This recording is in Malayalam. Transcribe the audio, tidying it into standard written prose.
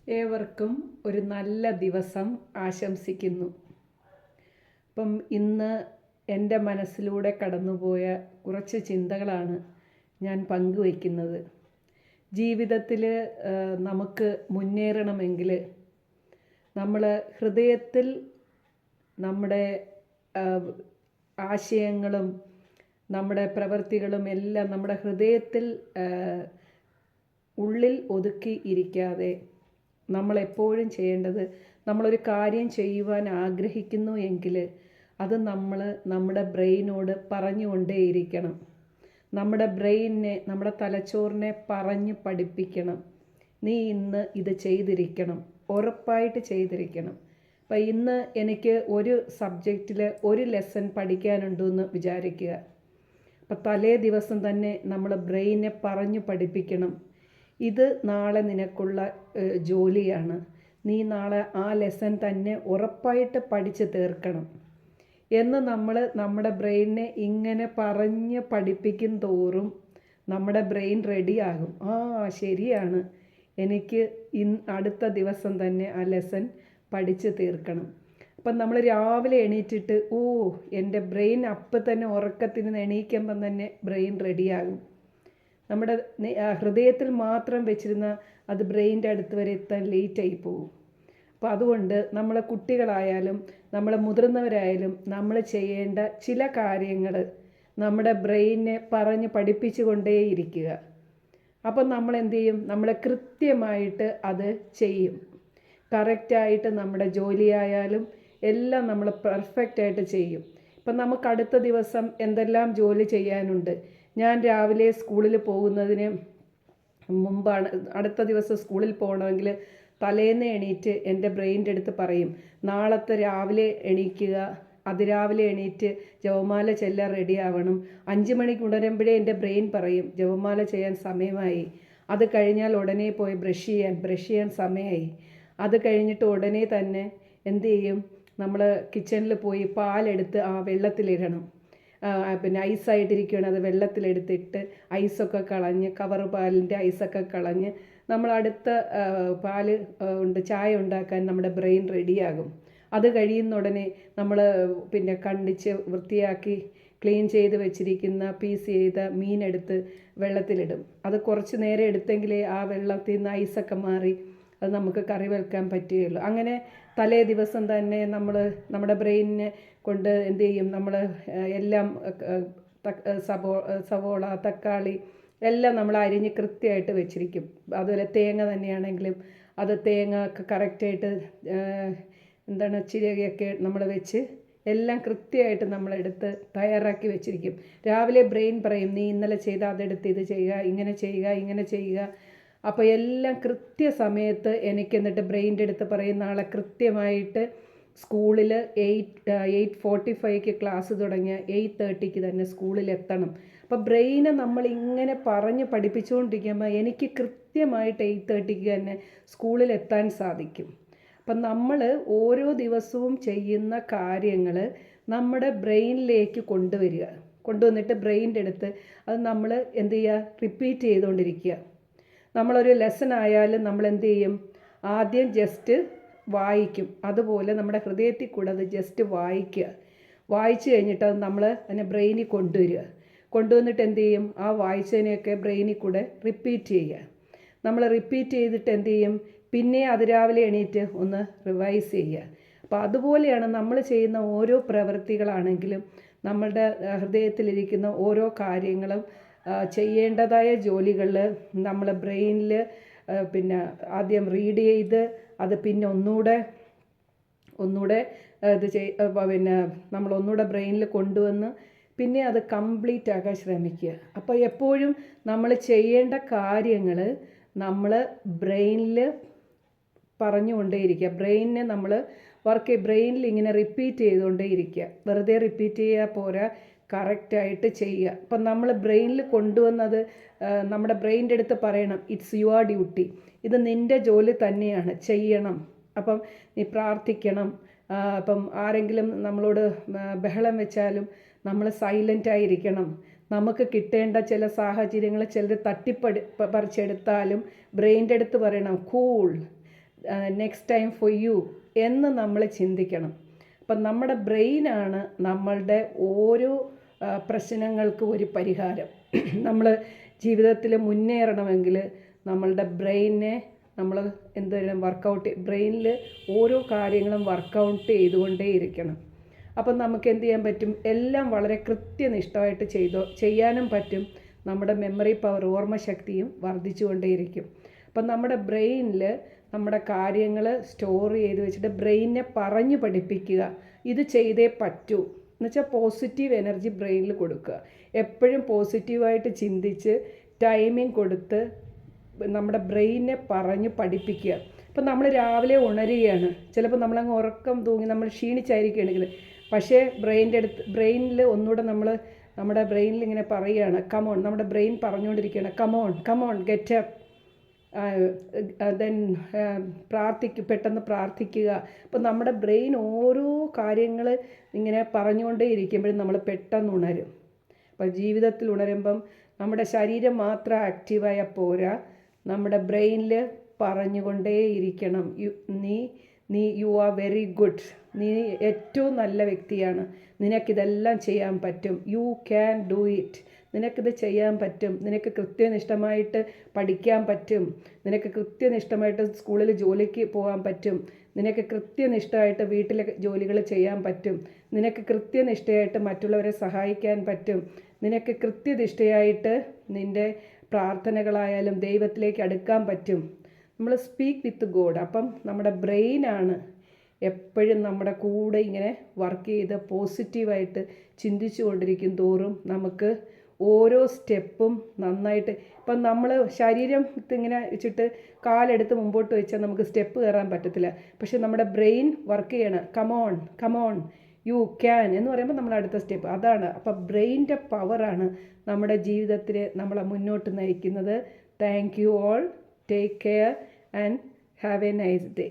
ഏവർക്കും ഒരു നല്ല ദിവസം ആശംസിക്കുന്നു. അപ്പം ഇന്ന് എൻ്റെ മനസ്സിലൂടെ കടന്നുപോയ കുറച്ച് ചിന്തകളാണ് ഞാൻ പങ്കുവയ്ക്കുന്നത്. ജീവിതത്തിൽ നമുക്ക് മുന്നേറണമെങ്കിൽ നമ്മൾ ഹൃദയത്തിൽ നമ്മുടെ ആശയങ്ങളും നമ്മുടെ പ്രവൃത്തികളും എല്ലാം നമ്മുടെ ഹൃദയത്തിൽ ഉള്ളിൽ ഒതുക്കി ഇരിക്കാതെ നമ്മളെപ്പോഴും ചെയ്യേണ്ടത്, നമ്മളൊരു കാര്യം ചെയ്യുവാൻ ആഗ്രഹിക്കുന്നു എങ്കിൽ അത് നമ്മൾ നമ്മുടെ ബ്രെയിനോട് പറഞ്ഞുകൊണ്ടേയിരിക്കണം. നമ്മുടെ ബ്രെയിനിനെ, നമ്മുടെ തലച്ചോറിനെ പറഞ്ഞ് പഠിപ്പിക്കണം. നീ ഇന്ന് ഇത് ചെയ്തിരിക്കണം, ഉറപ്പായിട്ട് ചെയ്തിരിക്കണം. അപ്പം ഇന്ന് എനിക്ക് ഒരു സബ്ജക്റ്റിൽ ഒരു ലെസൺ പഠിക്കാനുണ്ടെന്ന് വിചാരിക്കുക. അപ്പം തലേ ദിവസം തന്നെ നമ്മൾ ബ്രെയിനെ പറഞ്ഞു പഠിപ്പിക്കണം. ഇത് നാളെ നിനക്കുള്ള ജോലിയാണ്, നീ നാളെ ആ ലെസൺ തന്നെ ഉറപ്പായിട്ട് പഠിച്ച് തീർക്കണം എന്ന് നമ്മൾ നമ്മുടെ ബ്രെയിനിനെ ഇങ്ങനെ പറഞ്ഞ് പഠിപ്പിക്കും തോറും നമ്മുടെ ബ്രെയിൻ റെഡിയാകും. ശരിയാണ്, എനിക്ക് അടുത്ത ദിവസം തന്നെ ആ ലെസൺ പഠിച്ച് തീർക്കണം. അപ്പം നമ്മൾ രാവിലെ എണീറ്റിട്ട് എൻ്റെ ബ്രെയിൻ അപ്പം തന്നെ ഉറക്കത്തിൽ നിന്ന് എണീക്കുമ്പം തന്നെ ബ്രെയിൻ റെഡിയാകും. നമ്മുടെ ഹൃദയത്തിൽ മാത്രം വെച്ചിരുന്ന അത് ബ്രെയിൻ്റെ അടുത്ത് വരെ എത്താൻ ലേറ്റായി പോകും. അപ്പോൾ അതുകൊണ്ട് നമ്മളെ കുട്ടികളായാലും നമ്മളെ മുതിർന്നവരായാലും നമ്മൾ ചെയ്യേണ്ട ചില കാര്യങ്ങൾ നമ്മുടെ ബ്രെയിനെ പറഞ്ഞ് പഠിപ്പിച്ചു കൊണ്ടേയിരിക്കുക. അപ്പം നമ്മൾ എന്തു ചെയ്യും? നമ്മൾ കൃത്യമായിട്ട് അത് ചെയ്യും. കറക്റ്റായിട്ട് നമ്മുടെ ജോലിയായാലും എല്ലാം നമ്മൾ പെർഫെക്റ്റായിട്ട് ചെയ്യും. ഇപ്പം നമുക്ക് അടുത്ത ദിവസം എന്തെല്ലാം ജോലി ചെയ്യാനുണ്ട്. ഞാൻ രാവിലെ സ്കൂളിൽ പോകുന്നതിന് മുമ്പാണ്, അടുത്ത ദിവസം സ്കൂളിൽ പോകണമെങ്കിൽ തലേന്ന് എണീറ്റ് എൻ്റെ ബ്രെയിൻ്റെ അടുത്ത് പറയും, നാളത്തെ രാവിലെ എണീക്കുക, അതിരാവിലെ എണീറ്റ് ജപമാല ചെല്ലാൻ റെഡി ആവണം. 5 മണിക്ക് ഉണരുമ്പോഴേ എൻ്റെ ബ്രെയിൻ പറയും ജപമാല ചെയ്യാൻ സമയമായി. അത് കഴിഞ്ഞാൽ ഉടനെ പോയി ബ്രഷ് ചെയ്യാൻ സമയമായി. അത് കഴിഞ്ഞിട്ട് ഉടനെ തന്നെ എന്ത് ചെയ്യും? നമ്മൾ കിച്ചണിൽ പോയി പാലെടുത്ത് വെള്ളത്തിലിടണം. പിന്നെ ഐസായിട്ടിരിക്കുകയാണ്, അത് വെള്ളത്തിലെടുത്തിട്ട് ഐസൊക്കെ കളഞ്ഞ്, കവറ് പാലിൻ്റെ ഐസൊക്കെ കളഞ്ഞ് നമ്മൾ അടുത്ത പാല് ചായ ഉണ്ടാക്കാൻ നമ്മുടെ ബ്രെയിൻ റെഡിയാകും. അത് കഴിയുന്ന ഉടനെ നമ്മൾ പിന്നെ കണ്ടിച്ച് വൃത്തിയാക്കി ക്ലീൻ ചെയ്ത് വെച്ചിരിക്കുന്ന പീസ് ചെയ്ത മീനെടുത്ത് വെള്ളത്തിലിടും. അത് കുറച്ച് നേരം എടുത്തെങ്കിലേ ആ വെള്ളത്തിൽ നിന്ന് ഐസൊക്കെ മാറി അത് നമുക്ക് കറി വെക്കാൻ പറ്റുകയുള്ളൂ. അങ്ങനെ തലേ ദിവസം തന്നെ നമ്മൾ നമ്മുടെ ബ്രെയിനിനെ കൊണ്ട് എന്ത് ചെയ്യും? നമ്മൾ എല്ലാം സവോള, തക്കാളി എല്ലാം നമ്മൾ അരിഞ്ഞ് കൃത്യമായിട്ട് വെച്ചിരിക്കും. അതുപോലെ തേങ്ങ തന്നെയാണെങ്കിലും അത് തേങ്ങ കറക്റ്റായിട്ട് ചിരകിയൊക്കെ നമ്മൾ വെച്ച് എല്ലാം കൃത്യമായിട്ട് നമ്മളെടുത്ത് തയ്യാറാക്കി വെച്ചിരിക്കും. രാവിലെ ബ്രെയിൻ പറയും, നീ ഇന്നലെ ചെയ്ത അതെടുത്ത് ഇത് ചെയ്യുക, ഇങ്ങനെ ചെയ്യുക. അപ്പോൾ എല്ലാം കൃത്യസമയത്ത് എനിക്ക് എന്നിട്ട് ബ്രെയിൻ്റെ അടുത്ത് പറയും, നാളെ കൃത്യമായിട്ട് സ്കൂളിൽ 8:45 ക്ലാസ് തുടങ്ങിയ 8:30 തന്നെ സ്കൂളിലെത്തണം. അപ്പോൾ ബ്രെയിനെ നമ്മളിങ്ങനെ പറഞ്ഞ് പഠിപ്പിച്ചുകൊണ്ടിരിക്കുമ്പോൾ എനിക്ക് കൃത്യമായിട്ട് 8:30 തന്നെ സ്കൂളിലെത്താൻ സാധിക്കും. അപ്പം നമ്മൾ ഓരോ ദിവസവും ചെയ്യുന്ന കാര്യങ്ങൾ നമ്മുടെ ബ്രെയിനിലേക്ക് കൊണ്ടുവന്നിട്ട് ബ്രെയിൻ്റെ അടുത്ത് അത് നമ്മൾ എന്ത് ചെയ്യുക? റിപ്പീറ്റ് ചെയ്തുകൊണ്ടിരിക്കുക. നമ്മളൊരു ലെസൺ ആയാലും നമ്മൾ എന്ത് ചെയ്യും? ആദ്യം ജസ്റ്റ് വായിക്കും. അതുപോലെ നമ്മുടെ ഹൃദയത്തിൽ കൂടെ അത് ജസ്റ്റ് വായിച്ചു കഴിഞ്ഞിട്ട് അത് നമ്മൾ അതിനെ ബ്രെയിനിൽ കൊണ്ടുവന്നിട്ട് എന്ത് ചെയ്യും? ആ വായിച്ചതിനെയൊക്കെ ബ്രെയിനിൽ കൂടെ റിപ്പീറ്റ് ചെയ്യുക. നമ്മൾ റിപ്പീറ്റ് ചെയ്തിട്ട് എന്ത് ചെയ്യും? പിന്നെ അതിരാവിലെ എണീറ്റ് ഒന്ന് റിവൈസ് ചെയ്യുക. അപ്പോൾ അതുപോലെയാണ് നമ്മൾ ചെയ്യുന്ന ഓരോ പ്രവൃത്തികളാണെങ്കിലും നമ്മളുടെ ഹൃദയത്തിലിരിക്കുന്ന ഓരോ കാര്യങ്ങളും ചെയ്യേണ്ടതായ ജോലികളിൽ നമ്മൾ ബ്രെയിനിൽ പിന്നെ ആദ്യം റീഡ് ചെയ്ത് അത് പിന്നെ ഒന്നുകൂടെ പിന്നെ നമ്മൾ ഒന്നുകൂടെ ബ്രെയിനിൽ കൊണ്ടുവന്ന് പിന്നെ അത് കംപ്ലീറ്റ് ആക്കാൻ ശ്രമിക്കുക. അപ്പോൾ എപ്പോഴും നമ്മൾ ചെയ്യേണ്ട കാര്യങ്ങൾ നമ്മൾ ബ്രെയിനിൽ പറഞ്ഞുകൊണ്ടേയിരിക്കുക. ബ്രെയിനിനെ നമ്മൾ ബ്രെയിനിൽ ഇങ്ങനെ റിപ്പീറ്റ് ചെയ്തുകൊണ്ടേയിരിക്കുക. വെറുതെ റിപ്പീറ്റ് ചെയ്യാൻ പോരാ, കറക്റ്റായിട്ട് ചെയ്യുക. അപ്പം നമ്മൾ ബ്രെയിനിൽ കൊണ്ടുവന്നത് നമ്മുടെ ബ്രെയിൻ്റെ അടുത്ത് പറയണം, ഇറ്റ്സ് യുവർ ഡ്യൂട്ടി, ഇത് നിൻ്റെ ജോലി തന്നെയാണ്, ചെയ്യണം. അപ്പം നീ പ്രാർത്ഥിക്കണം. അപ്പം ആരെങ്കിലും നമ്മളോട് ബഹളം വെച്ചാലും നമ്മൾ സൈലൻ്റായിരിക്കണം. നമുക്ക് കിട്ടേണ്ട ചില സാഹചര്യങ്ങൾ ചിലർ പറിച്ചെടുത്താലും ബ്രെയിൻ്റെ അടുത്ത് പറയണം, cool, next time for you എന്ന് നമ്മൾ ചിന്തിക്കണം. അപ്പം നമ്മുടെ ബ്രെയിനാണ് നമ്മളുടെ ഓരോ പ്രശ്നങ്ങൾക്കും ഒരു പരിഹാരം. നമ്മൾ ജീവിതത്തിൽ മുന്നേറണമെങ്കിൽ നമ്മളുടെ ബ്രെയിനെ നമ്മൾ എന്തെങ്കിലും ബ്രെയിനിൽ ഓരോ കാര്യങ്ങളും വർക്കൗട്ട് ചെയ്തുകൊണ്ടേയിരിക്കണം. അപ്പം നമുക്ക് എന്ത് ചെയ്യാൻ പറ്റും? എല്ലാം വളരെ കൃത്യനിഷ്ഠമായിട്ട് ചെയ്യാനും പറ്റും. നമ്മുടെ മെമ്മറി പവർ, ഓർമ്മശക്തിയും വർദ്ധിച്ചുകൊണ്ടേയിരിക്കും. അപ്പം നമ്മുടെ ബ്രെയിനിൽ നമ്മുടെ കാര്യങ്ങൾ സ്റ്റോർ ചെയ്ത് വെച്ചിട്ട് ബ്രെയിനിനെ പറഞ്ഞു പഠിപ്പിക്കുക. ഇത് ചെയ്തേ പറ്റൂ എന്നുവെച്ചാൽ പോസിറ്റീവ് എനർജി ബ്രെയിനിൽ കൊടുക്കുക. എപ്പോഴും പോസിറ്റീവായിട്ട് ചിന്തിച്ച് ടൈമിംഗ് കൊടുത്ത് നമ്മുടെ ബ്രെയിനിനെ പറഞ്ഞ് പഠിപ്പിക്കുക. ഇപ്പം നമ്മൾ രാവിലെ ഉണരുകയാണ്, ചിലപ്പോൾ നമ്മളങ്ങ് ഉറക്കം തൂങ്ങി നമ്മൾ ക്ഷീണിച്ചായിരിക്കും എണീക്കുന്നത്. പക്ഷേ ബ്രെയിനിൽ ഒന്നുകൂടെ നമ്മുടെ ബ്രെയിനിൽ ഇങ്ങനെ പറയുകയാണ്, കമോൺ. നമ്മുടെ ബ്രെയിൻ പറഞ്ഞുകൊണ്ടിരിക്കുകയാണ്, കമോൺ ഗെറ്റ് അപ്പ്. ദെൻ പെട്ടെന്ന് പ്രാർത്ഥിക്കുക. അപ്പം നമ്മുടെ ബ്രെയിൻ ഓരോ കാര്യങ്ങൾ ഇങ്ങനെ പറഞ്ഞുകൊണ്ടേ ഇരിക്കുമ്പോഴും നമ്മൾ പെട്ടെന്ന് ഉണരും. അപ്പം ജീവിതത്തിൽ ഉണരുമ്പം നമ്മുടെ ശരീരം മാത്രം ആക്റ്റീവായാൽ പോരാ, നമ്മുടെ ബ്രെയിനിൽ പറഞ്ഞുകൊണ്ടേ ഇരിക്കണം, യു ആർ വെരി ഗുഡ്, നീ ഏറ്റവും നല്ല വ്യക്തിയാണ്, നിനക്കിതെല്ലാം ചെയ്യാൻ പറ്റും, യു ക്യാൻ ഡു ഇറ്റ്, നിനക്കിത് ചെയ്യാൻ പറ്റും, നിനക്ക് കൃത്യനിഷ്ഠമായിട്ട് പഠിക്കാൻ പറ്റും, നിനക്ക് കൃത്യനിഷ്ഠമായിട്ട് സ്കൂളിൽ ജോലിക്ക് പോകാൻ പറ്റും, നിനക്ക് കൃത്യനിഷ്ഠമായിട്ട് വീട്ടിലെ ജോലികൾ ചെയ്യാൻ പറ്റും, നിനക്ക് കൃത്യനിഷ്ഠയായിട്ട് മറ്റുള്ളവരെ സഹായിക്കാൻ പറ്റും, നിനക്ക് കൃത്യനിഷ്ഠയായിട്ട് നിൻ്റെ പ്രാർത്ഥനകളായാലും ദൈവത്തിലേക്ക് അടുക്കാൻ പറ്റും. നമ്മൾ സ്പീക്ക് വിത്ത് ഗോഡ്. അപ്പം നമ്മുടെ ബ്രെയിനാണ് എപ്പോഴും നമ്മുടെ കൂടെ ഇങ്ങനെ വർക്ക് ചെയ്ത് പോസിറ്റീവായിട്ട് ചിന്തിച്ചു കൊണ്ടിരിക്കും തോറും നമുക്ക് ഓരോ സ്റ്റെപ്പും നന്നായിട്ട്, ഇപ്പം നമ്മൾ ശരീരം ഇങ്ങനെ വെച്ചിട്ട് കാലെടുത്ത് മുമ്പോട്ട് വെച്ചാൽ നമുക്ക് സ്റ്റെപ്പ് കയറാൻ പറ്റത്തില്ല. പക്ഷെ നമ്മുടെ ബ്രെയിൻ വർക്ക് ചെയ്യണം, കമോൺ യു ക്യാൻ എന്ന് പറയുമ്പോൾ നമ്മൾ അടുത്ത സ്റ്റെപ്പ് അതാണ്. അപ്പം ബ്രെയിനിൻ്റെ പവറാണ് നമ്മുടെ ജീവിതത്തിൽ നമ്മളെ മുന്നോട്ട് നയിക്കുന്നത്. Thank you all. Take care and have A nice day.